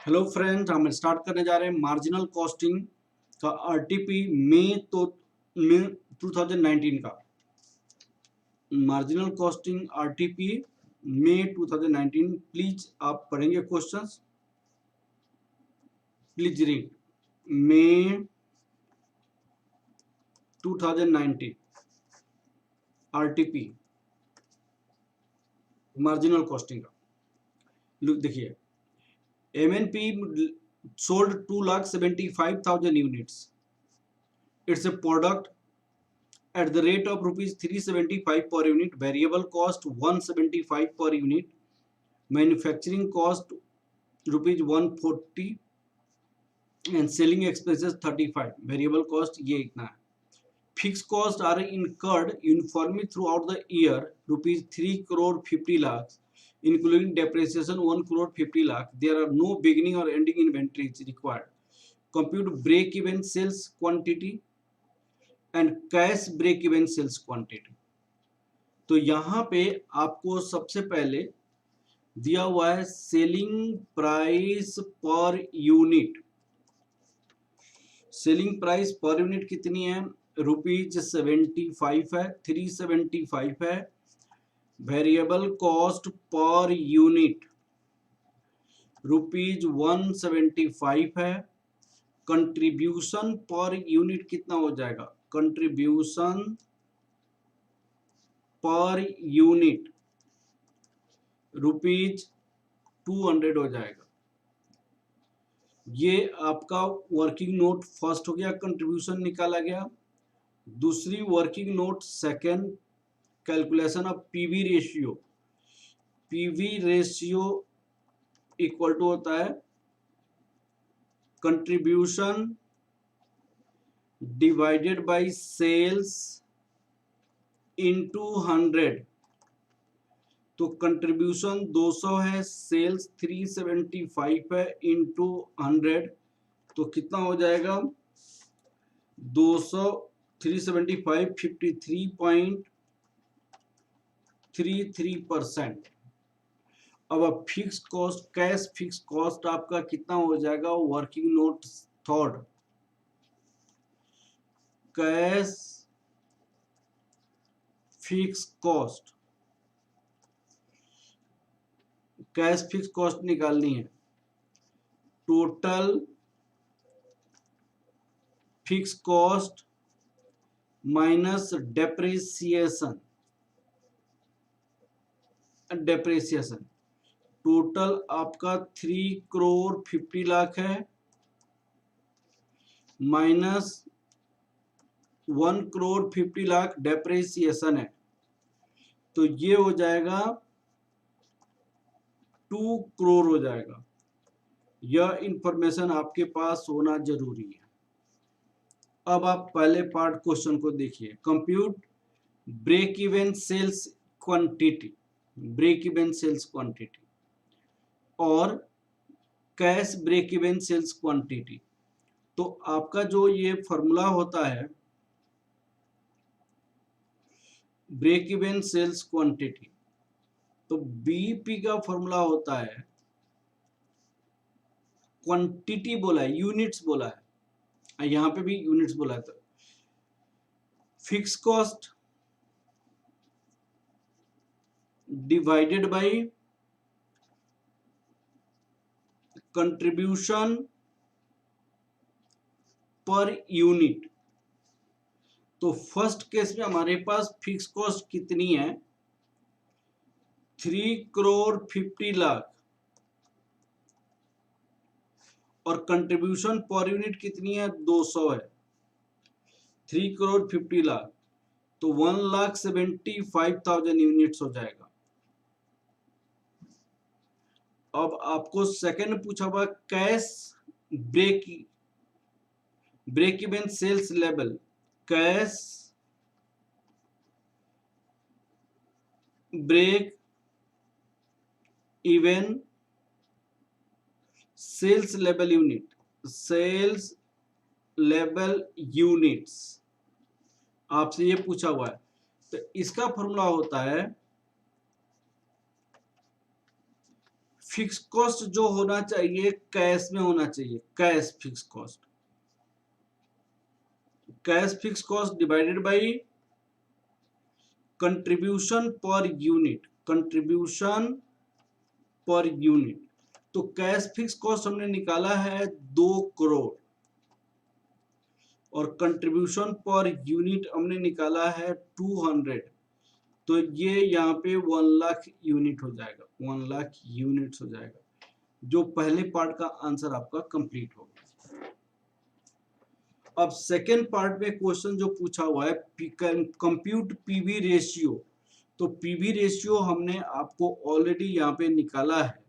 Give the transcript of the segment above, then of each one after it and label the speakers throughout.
Speaker 1: Hello friends, हम start करने जा रहे हैं मार्जिनल कॉस्टिंग का आरटीपी मई 2019 का। मार्जिनल कॉस्टिंग आरटीपी मई 2019। प्लीज आप पढ़ेंगे क्वेश्चंस। Please read May 2019 RTP marginal costing का। लुक देखिए, MNP sold 2,75,000 units. It's a product at the rate of rupees 375 per unit, variable cost 175 per unit, manufacturing cost rupees 140 and selling expenses 35. Variable cost ये इतना है. Fixed costs are incurred uniformly throughout the year, rupees 3 crore 50 lakhs, including depreciation 1 crore 50 lakh. There are no beginning or ending inventories required. Compute break even sales quantity and cash break even sales quantity. तो यहाँ पे आपको सबसे पहले दिया हुआ है selling price per unit. Selling price per unit कितनी है? ₹75 है, 375 है। वेरिएबल कॉस्ट पर यूनिट ₹175 है। कंट्रीब्यूशन पर यूनिट कितना हो जाएगा? कंट्रीब्यूशन पर यूनिट ₹200 हो जाएगा। ये आपका वर्किंग नोट फर्स्ट हो गया, कंट्रीब्यूशन निकाला गया। दूसरी working note second, calculation of PV ratio. PV ratio equal to होता है contribution divided by sales into 100। तो कंट्रीब्यूशन 200 है, सेल्स 375 है, इनटू 100 तो कितना हो जाएगा? 200 375 53.33%। अब fix cost, cash fix cost आपका कितना हो जाएगा? Working note third, cash fix cost, cash fix cost निकालनी है। Total fix cost minus depreciation. Total आपका 3 करोड़ 50 लाख है, माइनस 1 करोड़ 50 लाख डेप्रिसिएशन है, तो ये हो जाएगा 2 करोड़ हो जाएगा। यह इंफॉर्मेशन आपके पास होना जरूरी है। अब आप पहले पार्ट क्वेश्चन को देखिए। Compute break even sales quantity, break even sales quantity और cash break even sales quantity. तो आपका जो ये फॉर्मूला होता है ब्रेक इवन सेल्स क्वांटिटी, तो बीईपी का फॉर्मूला होता है, क्वांटिटी बोला है, यूनिट्स बोला है, यहां पे भी यूनिट्स बोला है। तो fix cost divided by contribution per unit. तो फर्स्ट केस में हमारे पास फिक्स कॉस्ट कितनी है? 3 करोड़ 50 लाख और कंट्रीब्यूशन पर यूनिट कितनी है? 200 है। 3 करोड़ 50 लाख तो 1,75,000 यूनिट्स हो जाएगा। अब आपको सेकंड पूछा हुआ cash break even sales level, cash break even sales level unit, sales level units आपसे ये पूछा हुआ है। तो इसका फॉर्मूला होता है फिक्स कॉस्ट जो होना चाहिए कैश में होना चाहिए, cash fix cost, cash fix cost divided by contribution per unit, contribution per unit. तो कैश फिक्स कॉस्ट हमने निकाला है 2 करोड़ और कंट्रीब्यूशन पर यूनिट हमने निकाला है 200, तो ये यहाँ पे 1 लाख यूनिट हो जाएगा, 1 लाख यूनिट्स हो जाएगा। जो पहले पार्ट का आंसर आपका कंप्लीट हो गया। अब सेकेंड पार्ट में क्वेश्चन जो पूछा हुआ है कंप्यूट पीवी रेशियो, तो पीवी रेशियो हमने आपको ऑलरेडी यहाँ पे निकाला है।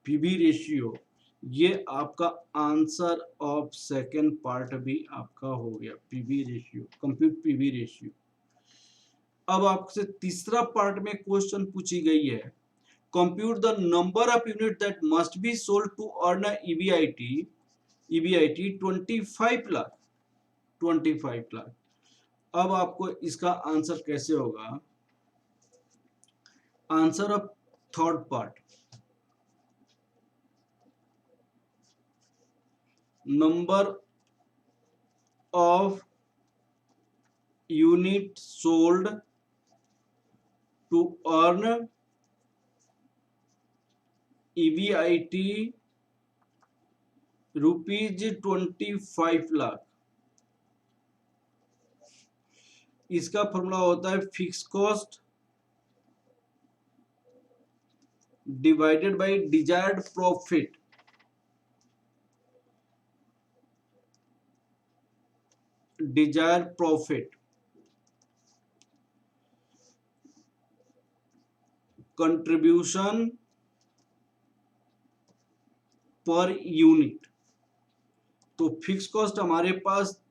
Speaker 1: पीवी रेशियो ये आपका आंसर ऑफ सेकेंड पार्ट भी आपका हो गया, PV ratio, compute PV ratio. अब आपसे तीसरा पार्ट में क्वेश्चन पूछी गई है, compute the number of unit that must be sold to earn EBIT 25 lakh, 25 lakh. अब आपको इसका आंसर कैसे होगा? Answer of third part, number of unit sold to earn EBIT ₹25 lakh. इसका फॉर्मूला होता है fix cost divided by desired profit, desired profit contribution per unit. तो fix cost हमारे पास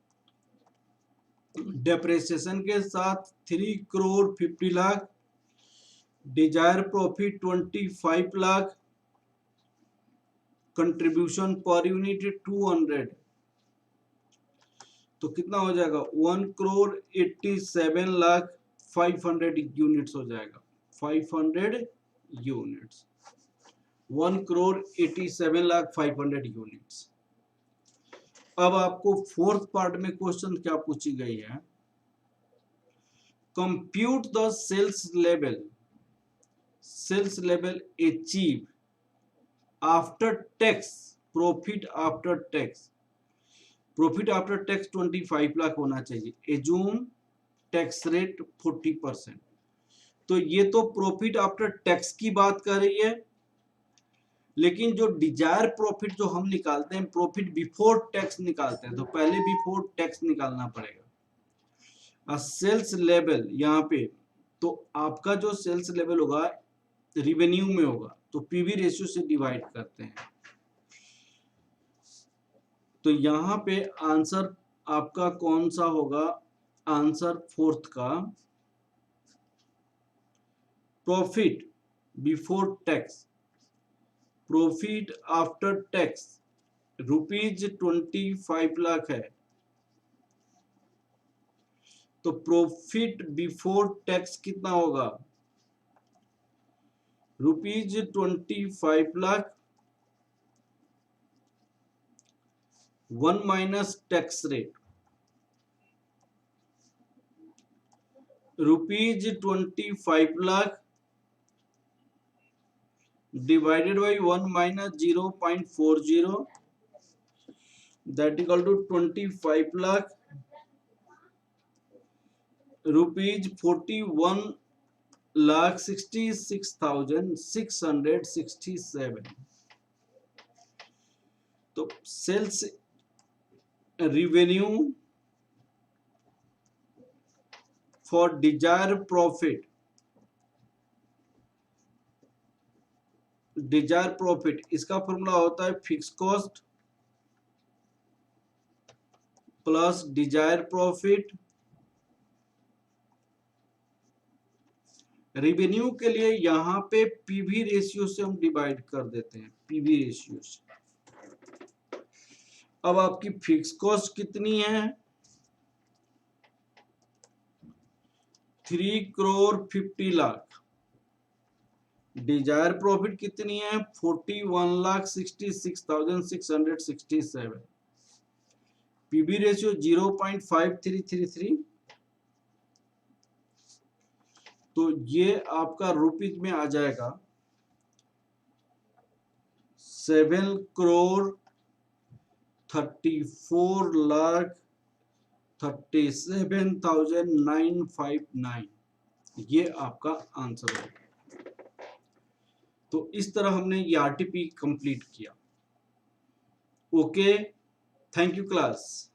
Speaker 1: डेप्रिसिएशन के साथ 3 crore 50 lakh, Dzire profit 25 lakh, contribution per unit 200, तो कितना हो जाएगा? 1 करोड़ 87 लाख 500 यूनिट्स हो जाएगा, 500 यूनिट्स, 1 करोड़ 87 लाख 500 यूनिट्स। अब आपको फोर्थ पार्ट में क्वेश्चन क्या पूछी गई है, compute the sales level achieve after tax profit after tax. Profit after tax 25 lakh होना चाहिए, एज्यूम टैक्स रेट 40%। तो ये तो प्रॉफिट आफ्टर टैक्स की बात कर रही है, लेकिन जो डिजायर प्रॉफिट जो हम निकालते हैं, प्रॉफिट बिफोर टैक्स निकालते हैं, तो पहले बिफोर टैक्स निकालना पड़ेगा। सेल्स लेवल यहाँ पे, तो आपका जो सेल्स लेवल होगा रिवेन्यू में होगा, तो पीवी रेशियो से डिवाइड करते हैं। तो यहाँ पे आंसर आपका कौन सा होगा? आंसर फोर्थ का, profit before tax, profit after tax ₹25 lakh है, तो प्रॉफिट बिफोर टैक्स कितना होगा? ₹25 lakh 1 minus tax rate, ₹25 lakh divided by 1 minus 0.40, that equal to 25 lakh rupees 41 lakh 66,667। तो sales revenue for desire profit, desire profit इसका फॉर्मूला होता है fix cost plus desire profit. Revenue के लिए यहां पे पीवी रेशियो से हम डिवाइड कर देते हैं, पीवी रेशियो से। अब आपकी फिक्स कॉस्ट कितनी है? 3 करोड़ 50 लाख डिजायर प्रॉफिट कितनी है? 41,66,667। PV ratio 0.5333। तो ये आपका रुपीज में आ जाएगा 7,34,37,959। ये आपका आंसर है। तो इस तरह हमने ये आरटीपी कंप्लीट किया। Okay, thank you class.